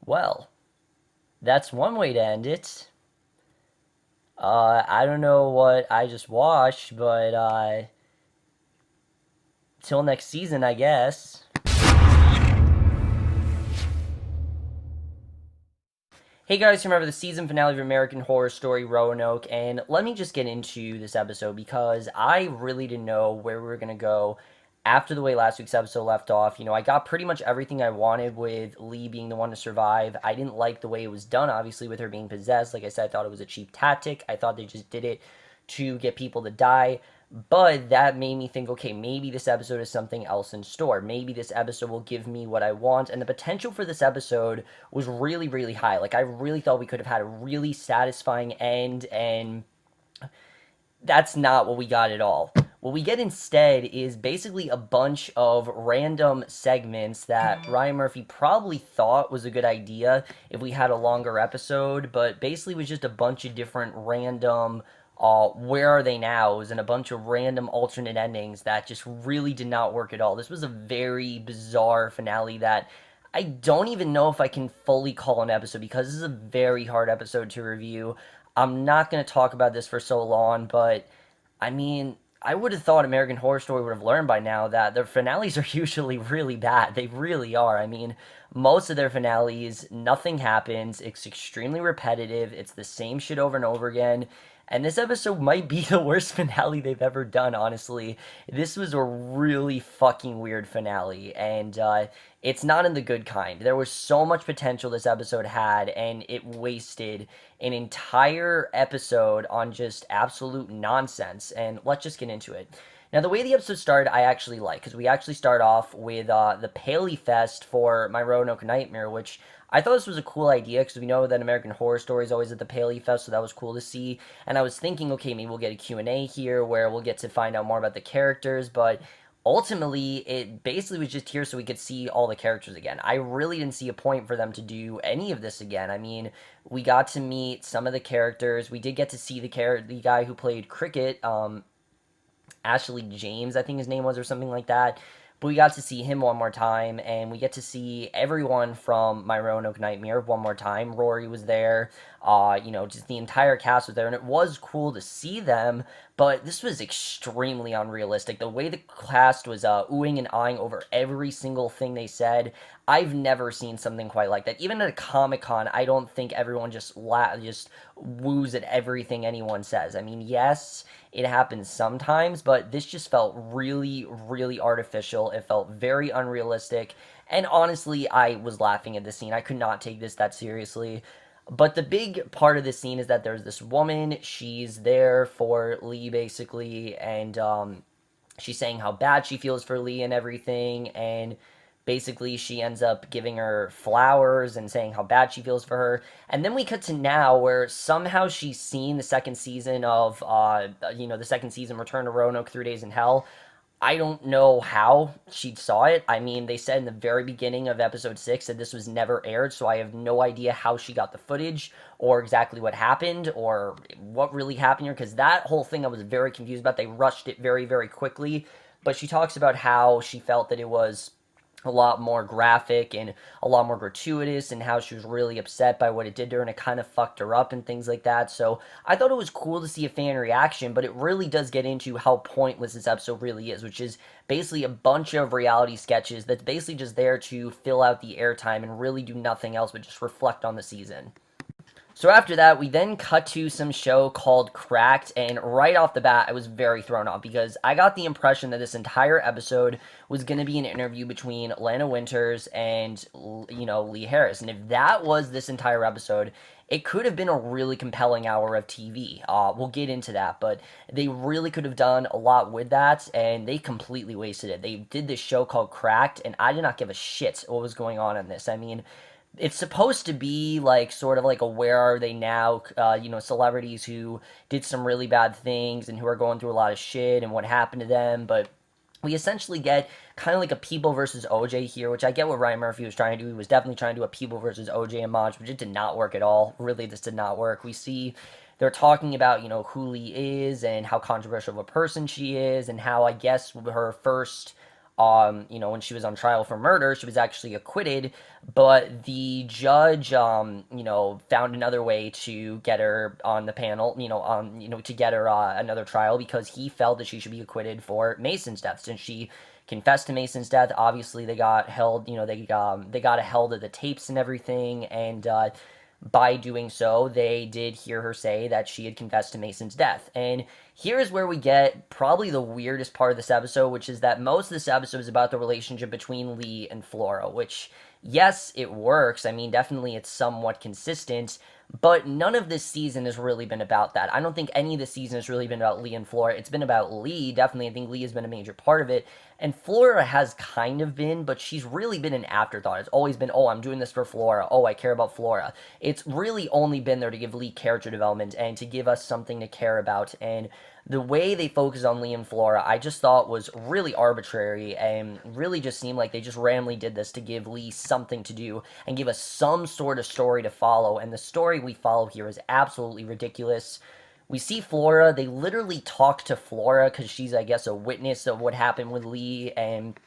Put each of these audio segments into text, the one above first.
Well, that's one way to end it. I don't know what I just watched, but till next season, I guess. Hey guys, remember the season finale of American Horror Story Roanoke, and let me just get into this episode because I really didn't know where we were going to go after the way last week's episode left off. I got pretty much everything I wanted with Lee being the one to survive. I didn't like the way it was done, obviously, with her being possessed. Like I said, I thought it was a cheap tactic. I thought they just did it to get people to die. But that made me think, okay, maybe this episode is something else in store. Maybe this episode will give me what I want. And the potential for this episode was really, really high. Like, I really thought we could have had a really satisfying end, and that's not what we got at all. What we get instead is basically a bunch of random segments that Ryan Murphy probably thought was a good idea if we had a longer episode, but basically was just a bunch of different random where are they nows and a bunch of random alternate endings that just really did not work at all. This was a very bizarre finale that I don't even know if I can fully call an episode because this is a very hard episode to review. I'm not going to talk about this for so long, but I mean, I would have thought American Horror Story would have learned by now that their finales are usually really bad. They really are. I mean, most of their finales, nothing happens. It's extremely repetitive. It's the same shit over and over again. And this episode might be the worst finale they've ever done, honestly. This was a really fucking weird finale, and it's not in the good kind. There was so much potential this episode had, and it wasted an entire episode on just absolute nonsense. And let's just get into it. Now, the way the episode started, I actually like, because we actually start off with the Paley Fest for My Roanoke Nightmare, which I thought this was a cool idea, because we know that American Horror Story is always at the Paley Fest, so that was cool to see. And I was thinking, okay, maybe we'll get a Q&A here, where we'll get to find out more about the characters, but ultimately, it basically was just here so we could see all the characters again. I really didn't see a point for them to do any of this again. I mean, we got to meet some of the characters. We did get to see the guy who played Cricket, Ashley James, I think his name was, or something like that. But we got to see him one more time, and we get to see everyone from My Roanoke Nightmare one more time. Rory was there, just the entire cast was there, and it was cool to see them, but this was extremely unrealistic. The way the cast was oohing and eyeing over every single thing they said, I've never seen something quite like that. Even at a Comic-Con, I don't think everyone just woos at everything anyone says. I mean, yes, it happens sometimes, but this just felt really, really artificial. It felt very unrealistic, and honestly, I was laughing at the scene. I could not take this that seriously. But the big part of the scene is that there's this woman. She's there for Lee, basically, and she's saying how bad she feels for Lee and everything, and basically she ends up giving her flowers and saying how bad she feels for her. And then we cut to now, where somehow she's seen the second season of the second season Return to Roanoke, 3 Days in Hell. I don't know how she saw it. I mean, they said in the very beginning of episode 6 that this was never aired, so I have no idea how she got the footage or exactly what happened or what really happened here, because that whole thing I was very confused about. They rushed it very, very quickly. But she talks about how she felt that it was a lot more graphic and a lot more gratuitous, and how she was really upset by what it did to her, and it kind of fucked her up and things like that. So I thought it was cool to see a fan reaction, but it really does get into how pointless this episode really is, which is basically a bunch of reality sketches that's basically just there to fill out the airtime and really do nothing else but just reflect on the season. So after that, we then cut to some show called Cracked, and right off the bat, I was very thrown off because I got the impression that this entire episode was going to be an interview between Lana Winters and, Lee Harris. And if that was this entire episode, it could have been a really compelling hour of TV. We'll get into that, but they really could have done a lot with that, and they completely wasted it. They did this show called Cracked, and I did not give a shit what was going on in this. I mean, it's supposed to be like sort of like a where are they now, celebrities who did some really bad things and who are going through a lot of shit and what happened to them, but we essentially get kind of like a People versus OJ here, which I get what Ryan Murphy was trying to do. He was definitely trying to do a People versus OJ homage, but it did not work at all. Really, this did not work. We see they're talking about, who Lee is and how controversial of a person she is, and how I guess her first when she was on trial for murder, she was actually acquitted, but the judge, found another way to get her on the panel, to get her another trial because he felt that she should be acquitted for Mason's death since she confessed to Mason's death. Obviously, they got held, they got held of the tapes and everything, and by doing so, they did hear her say that she had confessed to Mason's death. And here's where we get probably the weirdest part of this episode, which is that most of this episode is about the relationship between Lee and Flora, which, yes, it works. I mean, definitely it's somewhat consistent, but none of this season has really been about that. I don't think any of this season has really been about Lee and Flora. It's been about Lee, definitely. I think Lee has been a major part of it. And Flora has kind of been, but she's really been an afterthought. It's always been, oh, I'm doing this for Flora. Oh, I care about Flora. It's really only been there to give Lee character development and to give us something to care about. And the way they focus on Lee and Flora, I just thought was really arbitrary and really just seemed like they just randomly did this to give Lee something to do and give us some sort of story to follow. And the story we follow here is absolutely ridiculous. We see Flora, they literally talk to Flora because she's, I guess, a witness of what happened with Lee, and,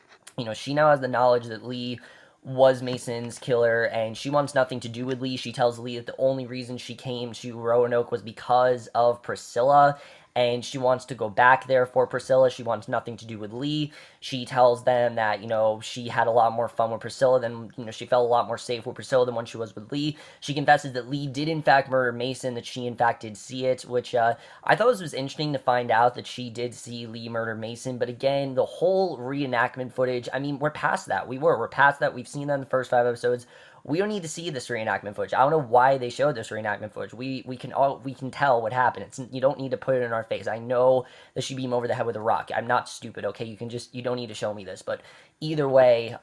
she now has the knowledge that Lee was Mason's killer, and she wants nothing to do with Lee. She tells Lee that the only reason she came to Roanoke was because of Priscilla, and she wants to go back there for Priscilla. She wants nothing to do with Lee. She tells them that, she had a lot more fun with Priscilla than, she felt a lot more safe with Priscilla than when she was with Lee. She confesses that Lee did in fact murder Mason, that she in fact did see it, which I thought was interesting to find out that she did see Lee murder Mason. But again, the whole reenactment footage, I mean, we're past that. We're past that. We've seen that in the first 5 episodes. We don't need to see this reenactment footage. I don't know why they showed this reenactment footage. We can tell what happened. You don't need to put it in our face. I know that she beat him over the head with a rock. I'm not stupid, okay? You don't need to show me this. But either way,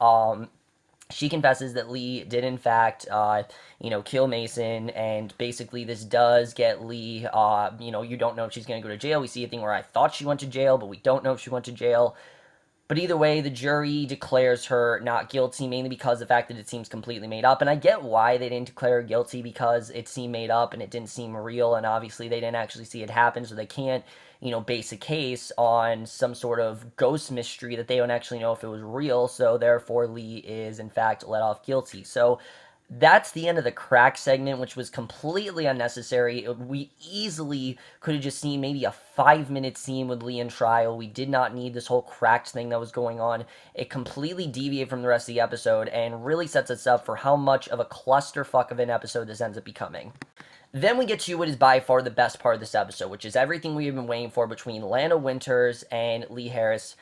she confesses that Lee did in fact, kill Mason, and basically this does get Lee, you don't know if she's going to go to jail. We see a thing where I thought she went to jail, but we don't know if she went to jail. But either way, the jury declares her not guilty, mainly because of the fact that it seems completely made up. And I get why they didn't declare her guilty, because it seemed made up and it didn't seem real, and obviously they didn't actually see it happen, so they can't, base a case on some sort of ghost mystery that they don't actually know if it was real, so therefore Lee is, in fact, let off guilty. So that's the end of the crack segment, which was completely unnecessary. We easily could have just seen maybe a 5-minute scene with Lee in trial. We did not need this whole cracked thing that was going on. It completely deviated from the rest of the episode and really sets us up for how much of a clusterfuck of an episode this ends up becoming. Then we get to what is by far the best part of this episode, which is everything we've been waiting for between Lana Winters and Lee Harris.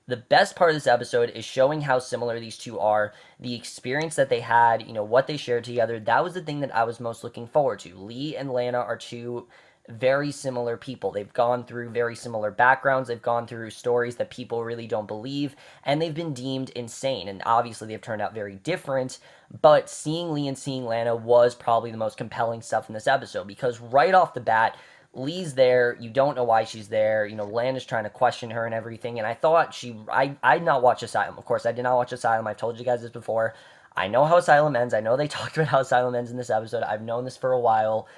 The best part of this episode is showing how similar these two are, the experience that they had, what they shared together. That was the thing that I was most looking forward to. Lee and Lana are two very similar people. They've gone through very similar backgrounds. They've gone through stories that people really don't believe, and they've been deemed insane. And obviously they've turned out very different, but seeing Lee and seeing Lana was probably the most compelling stuff in this episode, because right off the bat, Lee's there, you don't know why she's there, Lana's trying to question her and everything, and I thought I did not watch Asylum. Of course, I did not watch Asylum. I've told you guys this before. I know how Asylum ends. I know they talked about how Asylum ends in this episode. I've known this for a while.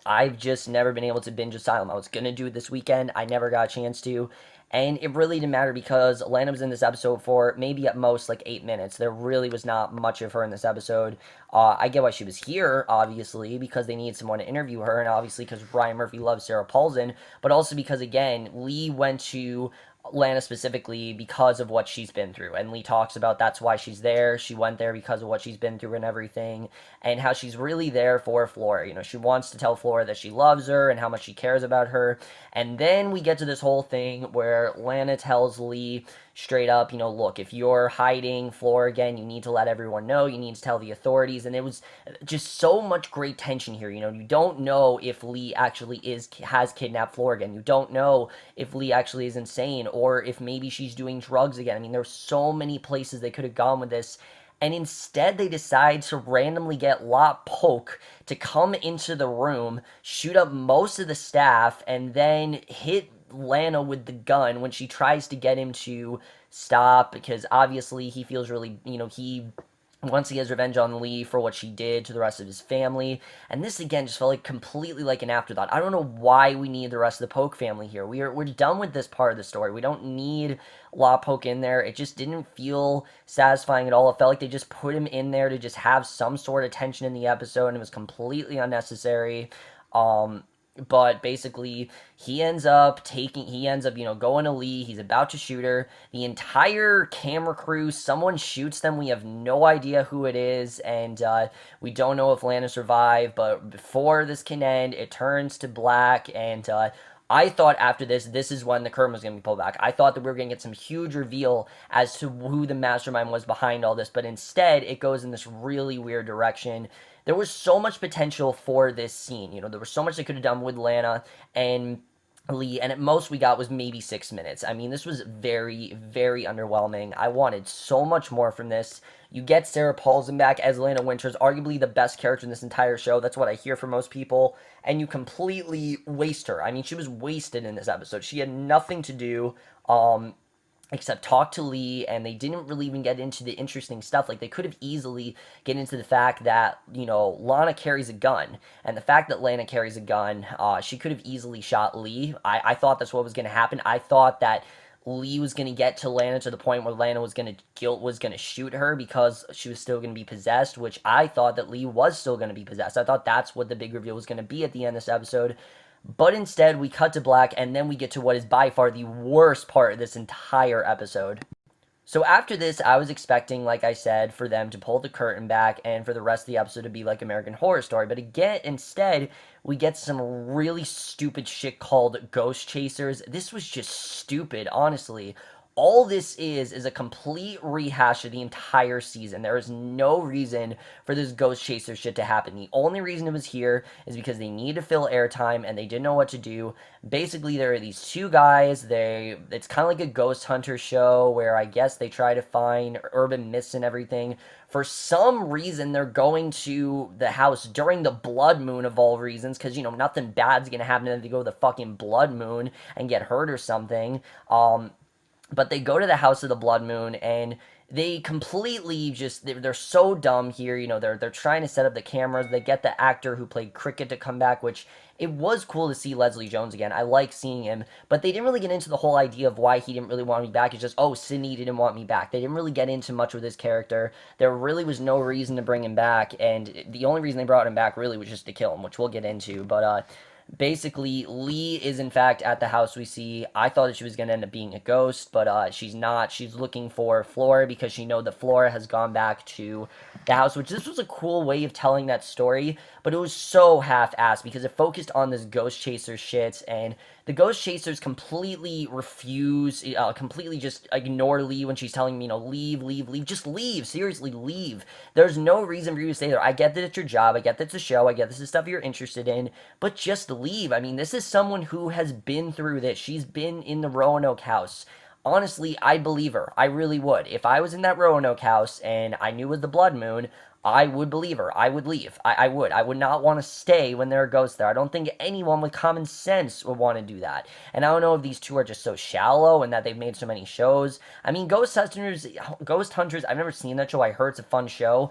I've just never been able to binge Asylum. I was going to do it this weekend. I never got a chance to. And it really didn't matter because Lana was in this episode for maybe at most like 8 minutes. There really was not much of her in this episode. I get why she was here, obviously, because they needed someone to interview her, and obviously because Ryan Murphy loves Sarah Paulson, but also because, again, Lee went to Lana specifically because of what she's been through, and Lee talks about that's why she's there. She went there because of what she's been through and everything, and how she's really there for Flora. She wants to tell Flora that she loves her and how much she cares about her. And then we get to this whole thing where Lana tells Lee straight up, look, if you're hiding Flora again, you need to let everyone know. You need to tell the authorities. And it was just so much great tension here. You don't know if Lee actually has kidnapped Flora again. You don't know if Lee actually is insane, or if maybe she's doing drugs again. I mean, there's so many places they could have gone with this. And instead, they decide to randomly get Lot Polk to come into the room, shoot up most of the staff, and then hit Lana with the gun when she tries to get him to stop, because obviously he feels really, he Once he has revenge on Lee for what she did to the rest of his family. And this again just felt like completely like an afterthought. I don't know why we need the rest of the Polk family here. We're done with this part of the story. We don't need La Polk in there. It just didn't feel satisfying at all. It felt like they just put him in there to just have some sort of tension in the episode, and it was completely unnecessary. But basically he ends up going to Lee. He's about to shoot her. The entire camera crew, someone shoots them. We have no idea who it is, and we don't know if Lana survived. But before this can end, it turns to black, and I thought after this is when the curtain was going to be pulled back. I thought that we were going to get some huge reveal as to who the mastermind was behind all this, but instead it goes in this really weird direction. There was so much potential for this scene. There was so much they could have done with Lana and Lee, and at most we got was maybe 6 minutes. I mean, this was very, very underwhelming. I wanted so much more from this. You get Sarah Paulson back as Lana Winters, arguably the best character in this entire show. That's what I hear from most people. And you completely waste her. I mean, she was wasted in this episode. She had nothing to do. Except talk to Lee, and they didn't really even get into the interesting stuff. Like, they could have easily get into the fact that, Lana carries a gun, and the fact that Lana carries a gun, she could have easily shot Lee. I thought that's what was going to happen. I thought that Lee was going to get to Lana to the point where Lana was going to shoot her because she was still going to be possessed, which I thought that Lee was still going to be possessed. I thought that's what the big reveal was going to be at the end of this episode. But instead, we cut to black, and then we get to what is by far the worst part of this entire episode. So after this, I was expecting, like I said, for them to pull the curtain back and for the rest of the episode to be like American Horror Story. But again, instead, we get some really stupid shit called Ghost Chasers. This was just stupid, honestly. All this is a complete rehash of the entire season. There is no reason for this Ghost Chaser shit to happen. The only reason it was here is because they need to fill airtime and they didn't know what to do. Basically, there are these two guys. It's kind of like a ghost hunter show where I guess they try to find urban myths and everything. For some reason, they're going to the house during the blood moon of all reasons, because, nothing bad's going to happen to them if they go to the fucking blood moon and get hurt or something. But they go to the House of the Blood Moon, and they completely they're so dumb here. They're trying to set up the cameras. They get the actor who played Cricket to come back, which it was cool to see Leslie Jones again. I like seeing him, but they didn't really get into the whole idea of why he didn't really want me back. It's just, oh, Sydney didn't want me back. They didn't really get into much with his character. There really was no reason to bring him back, and the only reason they brought him back really was just to kill him, which we'll get into, but, basically, Lee is in fact at the house we see. I thought that she was going to end up being a ghost, but she's not. She's looking for Flora because she knows that Flora has gone back to the house, which this was a cool way of telling that story, but it was so half-assed because it focused on this ghost chaser shit, and the ghost chasers completely completely just ignore Lee when she's telling me, leave, leave, leave. Just leave. Seriously, leave. There's no reason for you to stay there. I get that it's your job. I get that it's a show. I get this is stuff you're interested in, but just leave. I mean, this is someone who has been through this. She's been in the Roanoke house. Honestly, I'd believe her. I really would. If I was in that Roanoke house and I knew it was the blood moon, I would believe her. I would leave. I would. I would not want to stay when there are ghosts there. I don't think anyone with common sense would want to do that. And I don't know if these two are just so shallow and that they've made so many shows. I mean, Ghost Hunters, I've never seen that show. I heard it's a fun show.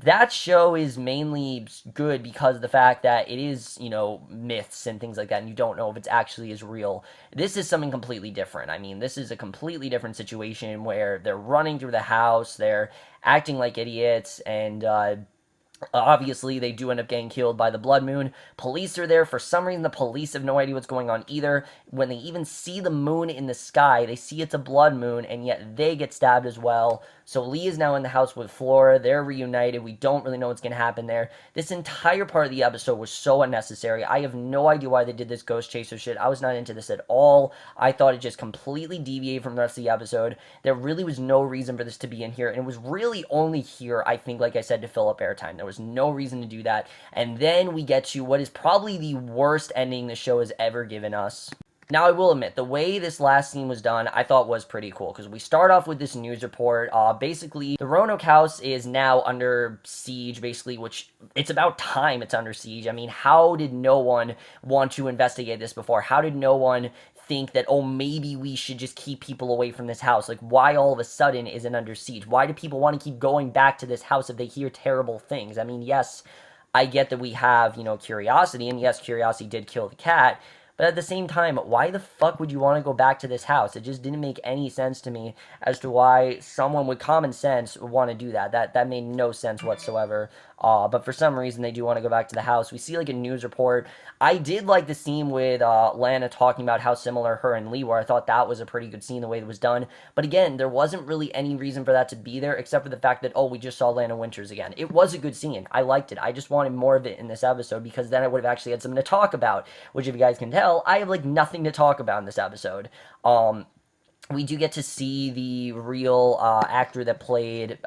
That show is mainly good because of the fact that it is, myths and things like that, and you don't know if it's actually is real. This is something completely different. I mean, this is a completely different situation where they're running through the house, they're acting like idiots, and, obviously, they do end up getting killed by the blood moon. Police are there. For some reason, the police have no idea what's going on either. When they even see the moon in the sky, they see it's a blood moon, and yet they get stabbed as well. So Lee is now in the house with Flora. They're reunited. We don't really know what's going to happen there. This entire part of the episode was so unnecessary. I have no idea why they did this Ghost Chaser shit. I was not into this at all. I thought it just completely deviated from the rest of the episode. There really was no reason for this to be in here, and it was really only here, I think, like I said, to fill up airtime. There was no reason to do that. And then we get to what is probably the worst ending the show has ever given us. Now, I will admit, the way this last scene was done, I thought was pretty cool, because we start off with this news report. Basically, the Roanoke house is now under siege, basically, which it's about time it's under siege. I mean, how did no one want to investigate this before? How did no one think that, oh, maybe we should just keep people away from this house. Like, why all of a sudden is it under siege? Why do people want to keep going back to this house if they hear terrible things? I mean, yes, I get that we have, curiosity, and yes, curiosity did kill the cat, but at the same time, why the fuck would you want to go back to this house? It just didn't make any sense to me as to why someone with common sense would want to do that. That made no sense whatsoever. But for some reason, they do want to go back to the house. We see like a news report. I did like the scene with Lana talking about how similar her and Lee were. I thought that was a pretty good scene, the way it was done. But again, there wasn't really any reason for that to be there, except for the fact that, oh, we just saw Lana Winters again. It was a good scene. I liked it. I just wanted more of it in this episode, because then I would have actually had something to talk about, which, if you guys can tell, I have like nothing to talk about in this episode. We do get to see the real actor that played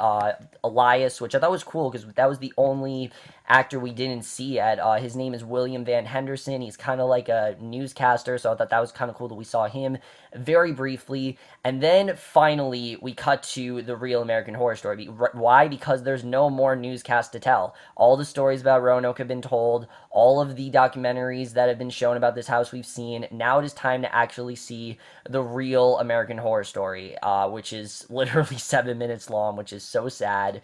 Elias, which I thought was cool, because that was the only actor we didn't see yet. His name is William Van Henderson. He's kind of like a newscaster, so I thought that was kind of cool that we saw him very briefly. And then finally, we cut to the real American Horror Story. Why? Because there's no more newscast to tell. All the stories about Roanoke have been told. All of the documentaries that have been shown about this house we've seen. Now it is time to actually see the real American Horror Story, which is literally 7 minutes long, which is so sad.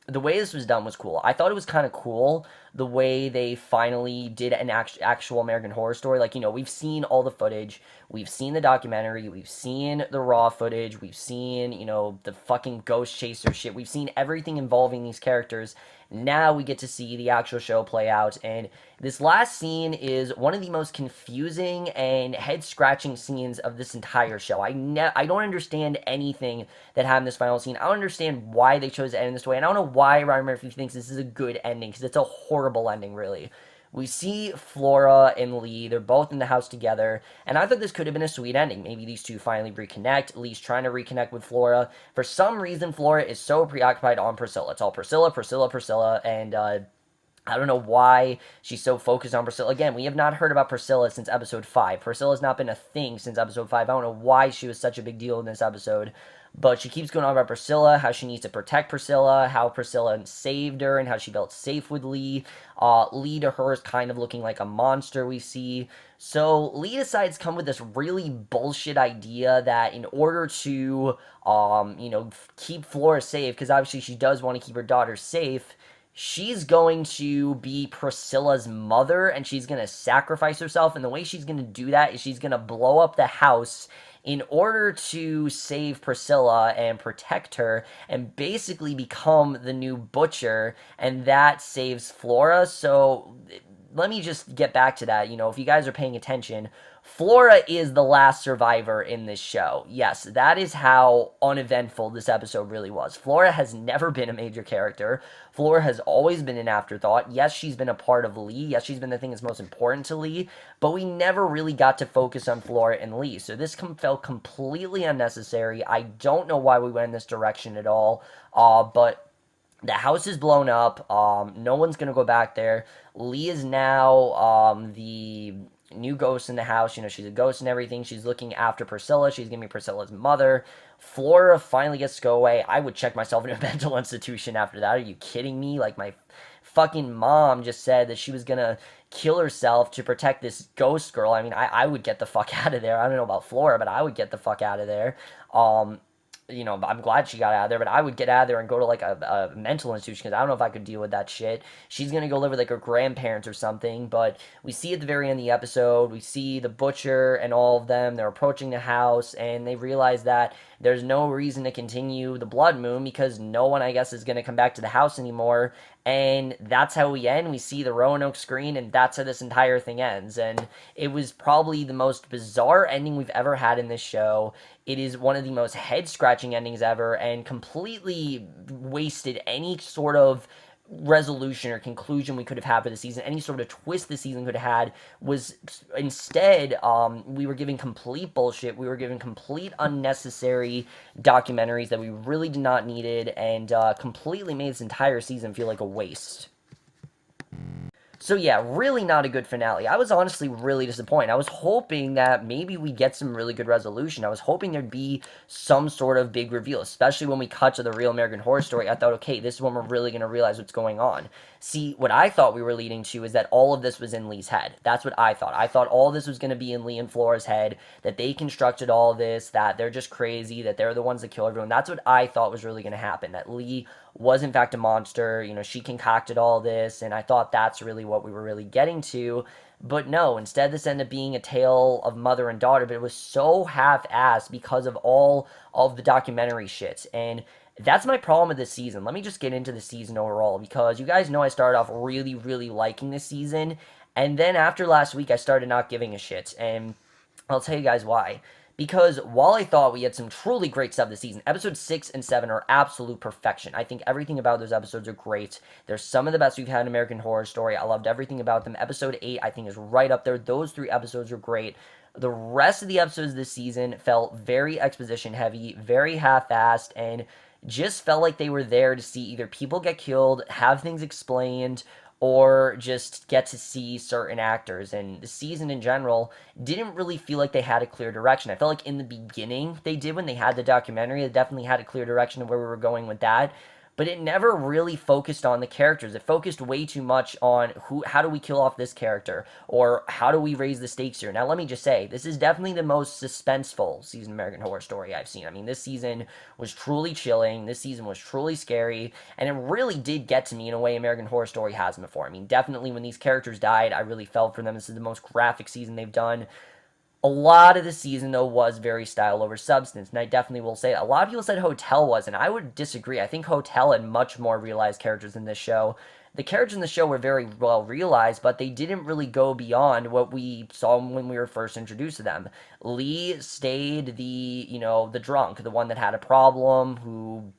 The way this was done was cool. I thought it was kind of cool the way they finally did an actual American Horror Story. Like, we've seen all the footage, we've seen the documentary, we've seen the raw footage, we've seen, the fucking ghost chaser shit, we've seen everything involving these characters. Now we get to see the actual show play out, and this last scene is one of the most confusing and head-scratching scenes of this entire show. I don't understand anything that happened in this final scene. I don't understand why they chose to end this way, and I don't know why Ryan Murphy thinks this is a good ending, because it's a horrible ending, really. We see Flora and Lee, they're both in the house together, and I thought this could have been a sweet ending. Maybe these two finally reconnect. Lee's trying to reconnect with Flora. For some reason, Flora is so preoccupied on Priscilla. It's all Priscilla, Priscilla, Priscilla, and I don't know why she's so focused on Priscilla. Again, we have not heard about Priscilla since episode 5. Priscilla's not been a thing since episode 5. I don't know why she was such a big deal in this episode. But she keeps going on about Priscilla, how she needs to protect Priscilla, how Priscilla saved her, and how she felt safe with Lee. Lee to her is kind of looking like a monster, we see. So Lee decides to come with this really bullshit idea that in order to, keep Flora safe, because obviously she does want to keep her daughter safe, she's going to be Priscilla's mother, and she's going to sacrifice herself, and the way she's going to do that is she's going to blow up the house in order to save Priscilla and protect her, and basically become the new butcher, and that saves Flora. So let me just get back to that. If you guys are paying attention, Flora is the last survivor in this show. Yes, that is how uneventful this episode really was. Flora has never been a major character. Flora has always been an afterthought. Yes, she's been a part of Lee. Yes, she's been the thing that's most important to Lee. But we never really got to focus on Flora and Lee. So this felt completely unnecessary. I don't know why we went in this direction at all. But the house is blown up. No one's going to go back there. Lee is now the new ghost in the house. She's a ghost and everything. She's looking after Priscilla. She's going to be Priscilla's mother. Flora finally gets to go away. I would check myself in a mental institution after that. Are you kidding me? Like, my fucking mom just said that she was going to kill herself to protect this ghost girl. I mean, I would get the fuck out of there. I don't know about Flora, but I would get the fuck out of there. I'm glad she got out of there, but I would get out of there and go to like a mental institution, because I don't know if I could deal with that shit. She's gonna go live with like her grandparents or something. But we see at the very end of the episode, we see the butcher and all of them. They're approaching the house, and they realize that there's no reason to continue the blood moon, because no one, I guess, is gonna come back to the house anymore. And that's how we end. We see the Roanoke screen, and that's how this entire thing ends. And it was probably the most bizarre ending we've ever had in this show. It is one of the most head-scratching endings ever, and completely wasted any sort of resolution or conclusion we could have had for the season. Any sort of twist the season could have had was instead, we were giving complete bullshit. We were giving complete unnecessary documentaries that we really did not needed, and completely made this entire season feel like a waste. So yeah, really not a good finale. I was honestly really disappointed. I was hoping that maybe we get some really good resolution. I was hoping there'd be some sort of big reveal, especially when we cut to the real American Horror Story. I thought, okay, this is when we're really going to realize what's going on. See, what I thought we were leading to is that all of this was in Lee's head. That's what I thought. I thought all of this was going to be in Lee and Flora's head, that they constructed all of this, that they're just crazy, that they're the ones that kill everyone. That's what I thought was really going to happen, that Lee was in fact a monster. She concocted all this, and I thought that's really what we were really getting to. But no, instead this ended up being a tale of mother and daughter, but it was so half-assed because of all of the documentary shit. And that's my problem with this season. Let me just get into the season overall, because you guys know I started off really, really liking this season, and then after last week I started not giving a shit, and I'll tell you guys why. Because while I thought we had some truly great stuff this season, episodes 6 and 7 are absolute perfection. I think everything about those episodes are great. They're some of the best we've had in American Horror Story. I loved everything about them. Episode 8, I think, is right up there. Those 3 episodes are great. The rest of the episodes this season felt very exposition heavy, very half-assed, and just felt like they were there to see either people get killed, have things explained, or just get to see certain actors. And the season in general didn't really feel like they had a clear direction. I felt like in the beginning they did when they had the documentary. They definitely had a clear direction of where we were going with that. But it never really focused on the characters. It focused way too much on how do we kill off this character, or how do we raise the stakes here. Now, let me just say, this is definitely the most suspenseful season of American Horror Story I've seen. I mean, this season was truly chilling. This season was truly scary, and it really did get to me in a way American Horror Story hasn't before. I mean, definitely when these characters died, I really felt for them. This is the most graphic season they've done. A lot of the season, though, was very style over substance, and I definitely will say that. A lot of people said Hotel was, and I would disagree. I think Hotel had much more realized characters in this show. The characters in the show were very well realized, but they didn't really go beyond what we saw when we were first introduced to them. Lee stayed the drunk, the one that had a problem, who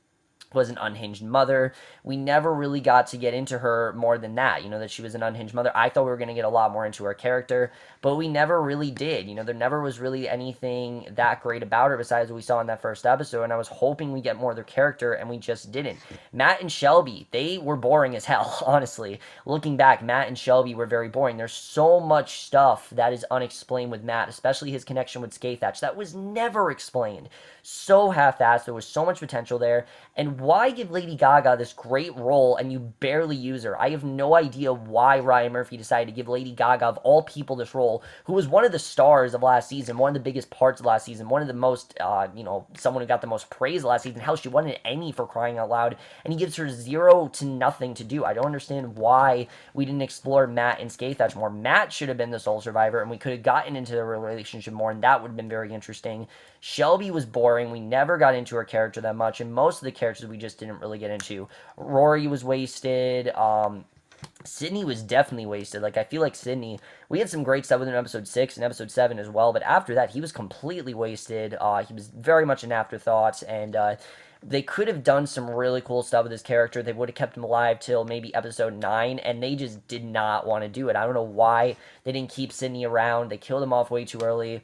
was an unhinged mother. We never really got to get into her more than that, that she was an unhinged mother. I thought we were going to get a lot more into her character, but we never really did. There never was really anything that great about her besides what we saw in that first episode, and I was hoping we get more of their character, and we just didn't. Matt and Shelby, they were boring as hell, honestly. Looking back, Matt and Shelby were very boring. There's so much stuff that is unexplained with Matt, especially his connection with Skaythatch. That was never explained. So half-assed. There was so much potential there, and why give Lady Gaga this great role and you barely use her? I have no idea why Ryan Murphy decided to give Lady Gaga, of all people, this role, who was one of the stars of last season, one of the biggest parts of last season, one of the most, someone who got the most praise last season. Hell, she won an Emmy for crying out loud, and he gives her 0 to nothing to do. I don't understand why we didn't explore Matt and Skaythatch more. Matt should have been the sole survivor, and we could have gotten into their relationship more, and that would have been very interesting. Shelby was boring. We never got into her character that much, and most of the characters we just didn't really get into. Rory was wasted. Sydney was definitely wasted. I feel like Sydney, we had some great stuff with him in episode 6 and episode 7 as well, but after that, he was completely wasted. He was very much an afterthought, and they could have done some really cool stuff with his character. They would have kept him alive till maybe episode 9, and they just did not want to do it. I don't know why they didn't keep Sydney around. They killed him off way too early.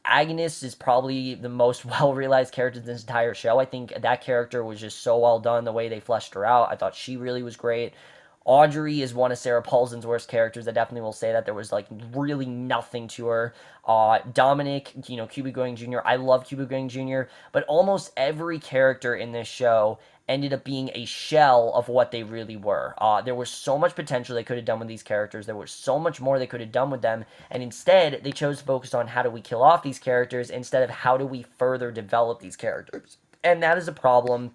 Agnes is probably the most well-realized character in this entire show. I think that character was just so well done, the way they fleshed her out. I thought she really was great. Audrey is one of Sarah Paulson's worst characters. I definitely will say that. There was, really nothing to her. Dominic, Cuba Gooding Jr., I love Cuba Gooding Jr., but almost every character in this show ended up being a shell of what they really were. There was so much potential they could have done with these characters. There was so much more they could have done with them, and instead, they chose to focus on how do we kill off these characters instead of how do we further develop these characters. And that is a problem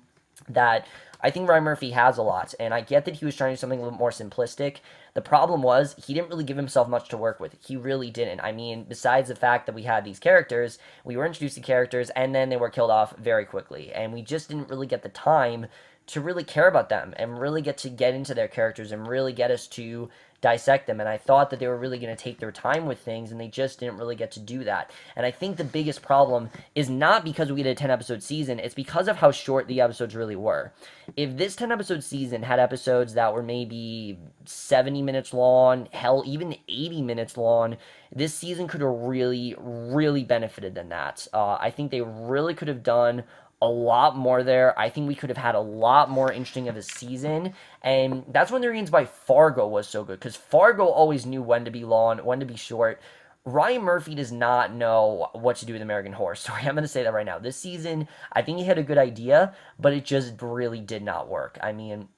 that I think Ryan Murphy has a lot, and I get that he was trying to do something a little more simplistic. The problem was, he didn't really give himself much to work with. He really didn't. I mean, besides the fact that we had these characters, we were introduced to characters, and then they were killed off very quickly, and we just didn't really get the time to really care about them, and really get into their characters, and really get us to dissect them. And I thought that they were really going to take their time with things, and they just didn't really get to do that. And I think the biggest problem is not because we had a 10-episode season, it's because of how short the episodes really were. If this 10-episode season had episodes that were maybe 70 minutes long, hell, even 80 minutes long, this season could have really, really benefited than that. I think they really could have done a lot more there. I think we could have had a lot more interesting of a season, and that's one of the reasons why Fargo was so good, because Fargo always knew when to be long, when to be short. Ryan Murphy does not know what to do with American Horror Story. I'm going to say that right now. This season, I think he had a good idea, but it just really did not work. I mean,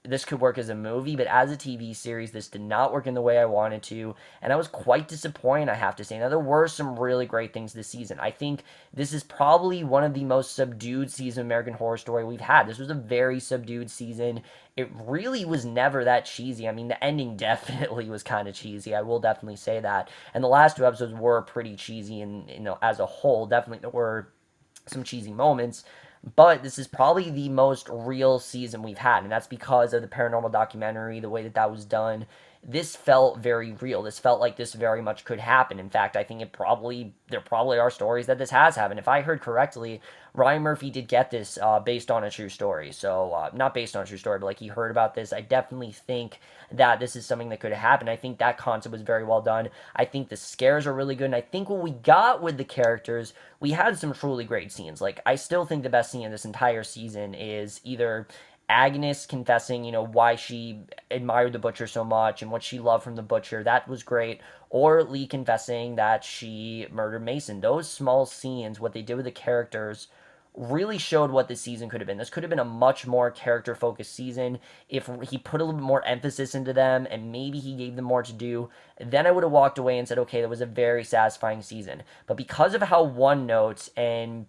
this could work as a movie, but as a TV series, this did not work in the way I wanted to, and I was quite disappointed, I have to say. Now, there were some really great things this season. I think this is probably one of the most subdued seasons of American Horror Story we've had. This was a very subdued season. It really was never that cheesy. I mean, the ending definitely was kind of cheesy. I will definitely say that. And the last two episodes were pretty cheesy, and, as a whole, definitely there were some cheesy moments, but this is probably the most real season we've had, and that's because of the paranormal documentary, the way that that was done. This felt very real. This felt like this very much could happen. In fact, I think there probably are stories that this has happened. If I heard correctly, Ryan Murphy did get this based on a true story. So, not based on a true story, but like he heard about this. I definitely think that this is something that could have happened. I think that concept was very well done. I think the scares are really good. And I think what we got with the characters, we had some truly great scenes. Like, I still think the best scene in this entire season is either Agnes confessing, why she admired the butcher so much and what she loved from the butcher. That was great. Or Lee confessing that she murdered Mason. Those small scenes, what they did with the characters, really showed what this season could have been. This could have been a much more character focused season if he put a little bit more emphasis into them and maybe he gave them more to do. Then I would have walked away and said, okay, that was a very satisfying season. But because of how one note and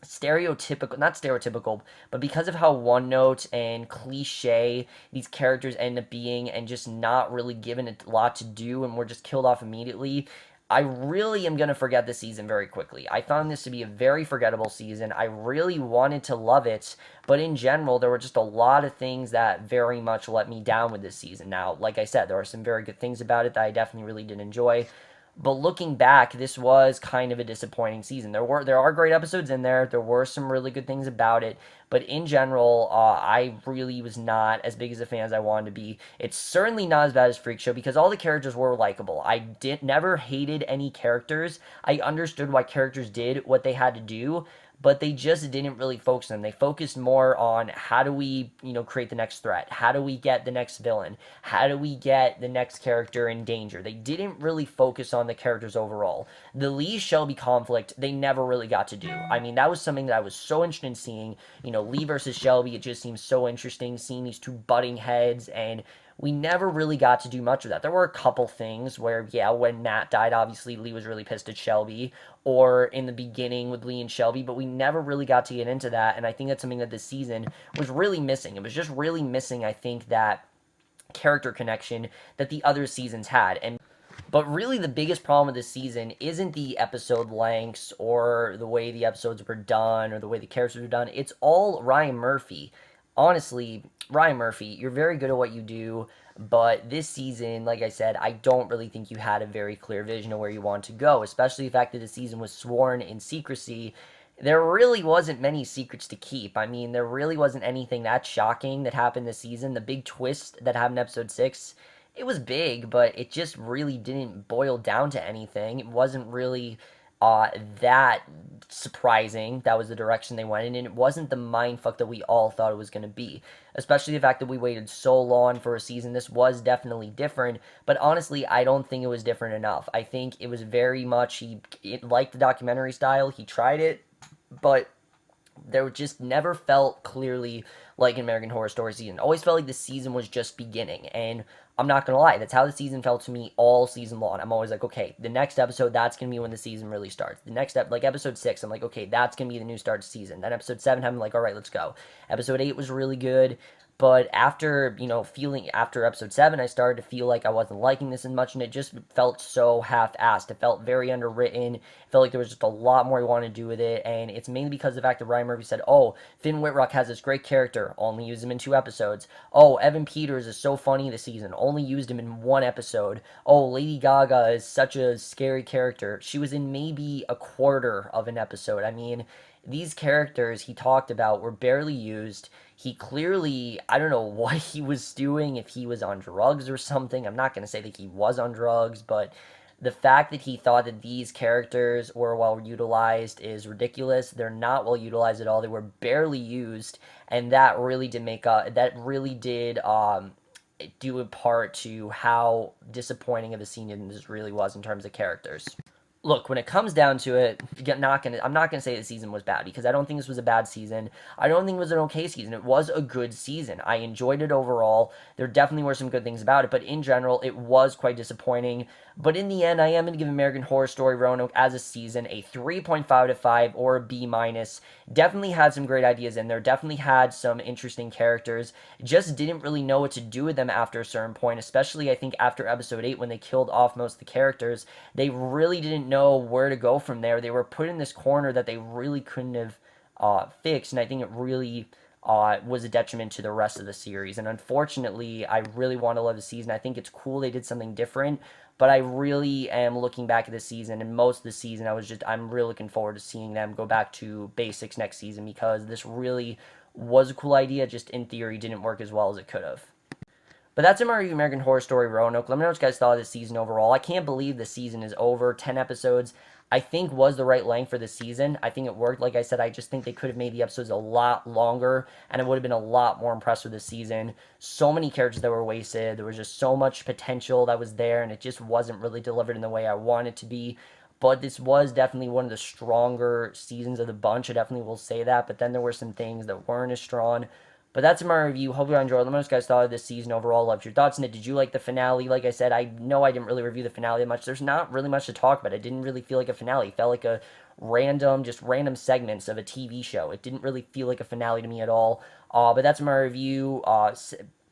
stereotypical, not stereotypical, but because of how one note and cliche these characters end up being and just not really given a lot to do and were just killed off immediately, I really am going to forget this season very quickly. I found this to be a very forgettable season. I really wanted to love it, but in general, there were just a lot of things that very much let me down with this season. Now, like I said, there are some very good things about it that I definitely really did enjoy. But looking back, this was kind of a disappointing season. There are great episodes in there. There were some really good things about it, but in general, I really was not as big as a fan as I wanted to be. It's certainly not as bad as Freak Show because all the characters were likable. I never hated any characters. I understood why characters did what they had to do, but they just didn't really focus on them. They focused more on how do we, create the next threat? How do we get the next villain? How do we get the next character in danger? They didn't really focus on the characters overall. The Lee Shelby conflict, they never really got to do. I mean, that was something that I was so interested in seeing. Lee versus Shelby, it just seems so interesting seeing these two butting heads, and we never really got to do much of that. There were a couple things where, yeah, when Matt died, obviously Lee was really pissed at Shelby, or in the beginning with Lee and Shelby, but we never really got to get into that, and I think that's something that this season was really missing. It was just really missing, I think, that character connection that the other seasons had. But really, the biggest problem with this season isn't the episode lengths or the way the episodes were done or the way the characters were done. It's all Ryan Murphy. Honestly, Ryan Murphy, you're very good at what you do, but this season, like I said, I don't really think you had a very clear vision of where you want to go, especially the fact that the season was sworn in secrecy. There really wasn't many secrets to keep. I mean, there really wasn't anything that shocking that happened this season. The big twist that happened in episode 6, it was big, but it just really didn't boil down to anything. It wasn't really that surprising. That was the direction they went in, and it wasn't the mindfuck that we all thought it was going to be. Especially the fact that we waited so long for a season. This was definitely different, but honestly, I don't think it was different enough. I think it was very much, he liked the documentary style, he tried it, but there just never felt clearly like an American Horror Story season. It always felt like the season was just beginning, and I'm not gonna lie, that's how the season felt to me all season long. I'm always like, okay, the next episode, that's gonna be when the season really starts. The next like episode 6, I'm like, okay, that's gonna be the new start to season. Then episode 7, I'm like, all right, let's go. Episode 8 was really good. But after, after episode 7, I started to feel like I wasn't liking this as much, and it just felt so half-assed. It felt very underwritten. It felt like there was just a lot more he wanted to do with it, and it's mainly because of the fact that Ryan Murphy said, oh, Finn Wittrock has this great character, only use him in 2 episodes. Oh, Evan Peters is so funny this season, only used him in 1 episode. Oh, Lady Gaga is such a scary character. She was in maybe a quarter of an episode. I mean, these characters he talked about were barely used. He clearly, I don't know what he was doing, if he was on drugs or something. I'm not going to say that he was on drugs, but The fact that he thought that these characters were well utilized is ridiculous. They're not well utilized at all. They were barely used, and that really did do a part to how disappointing of a season this really was in terms of characters. Look, when it comes down to it, I'm not gonna say the season was bad because I don't think this was a bad season. I don't think it was an okay season. It was a good season. I enjoyed it overall. There definitely were some good things about it, but in general, it was quite disappointing. But in the end, I am gonna give American Horror Story Roanoke as a season a 3.5 to 5 or a B minus. Definitely had some great ideas in there. Definitely had some interesting characters. Just didn't really know what to do with them after a certain point, especially I think after episode 8 when they killed off most of the characters. They really didn't know where to go from there. They were put in this corner that they really couldn't have fixed, and I think it really was a detriment to the rest of the series. And unfortunately, I really want to love the season. I think it's cool they did something different, but I really am looking back at this season and most of the season. I'm really looking forward to seeing them go back to basics next season because this really was a cool idea. Just in theory, didn't work as well as it could have. But that's my review of American Horror Story Roanoke. Let me know what you guys thought of this season overall. I can't believe the season is over. 10 episodes, I think, was the right length for the season. I think it worked. Like I said, I just think they could have made the episodes a lot longer, and I would have been a lot more impressed with this season. So many characters that were wasted. There was just so much potential that was there, and it just wasn't really delivered in the way I wanted it to be. But this was definitely one of the stronger seasons of the bunch. I definitely will say that. But then there were some things that weren't as strong. But that's my review. Hope you enjoyed. Let me know what you guys thought of this season overall. Loved your thoughts on it. Did you like the finale? Like I said, I know I didn't really review the finale that much. There's not really much to talk about. It didn't really feel like a finale. It felt like a random segments of a TV show. It didn't really feel like a finale to me at all. But that's my review.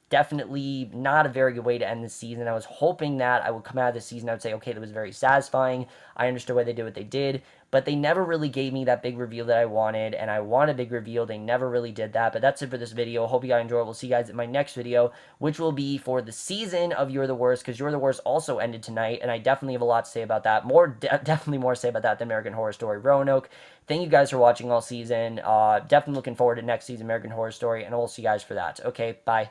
Definitely not a very good way to end the season. I was hoping that I would come out of the season, I would say, okay, that was very satisfying. I understood why they did what they did, but they never really gave me that big reveal that I wanted, and I want a big reveal. They never really did that, but that's it for this video. Hope you guys enjoyed. We'll see you guys in my next video, which will be for the season of You're the Worst, because You're the Worst also ended tonight, and I definitely have a lot to say about that. Definitely more to say about that than American Horror Story Roanoke. Thank you guys for watching all season. Definitely looking forward to next season American Horror Story, and we'll see you guys for that. Okay, bye.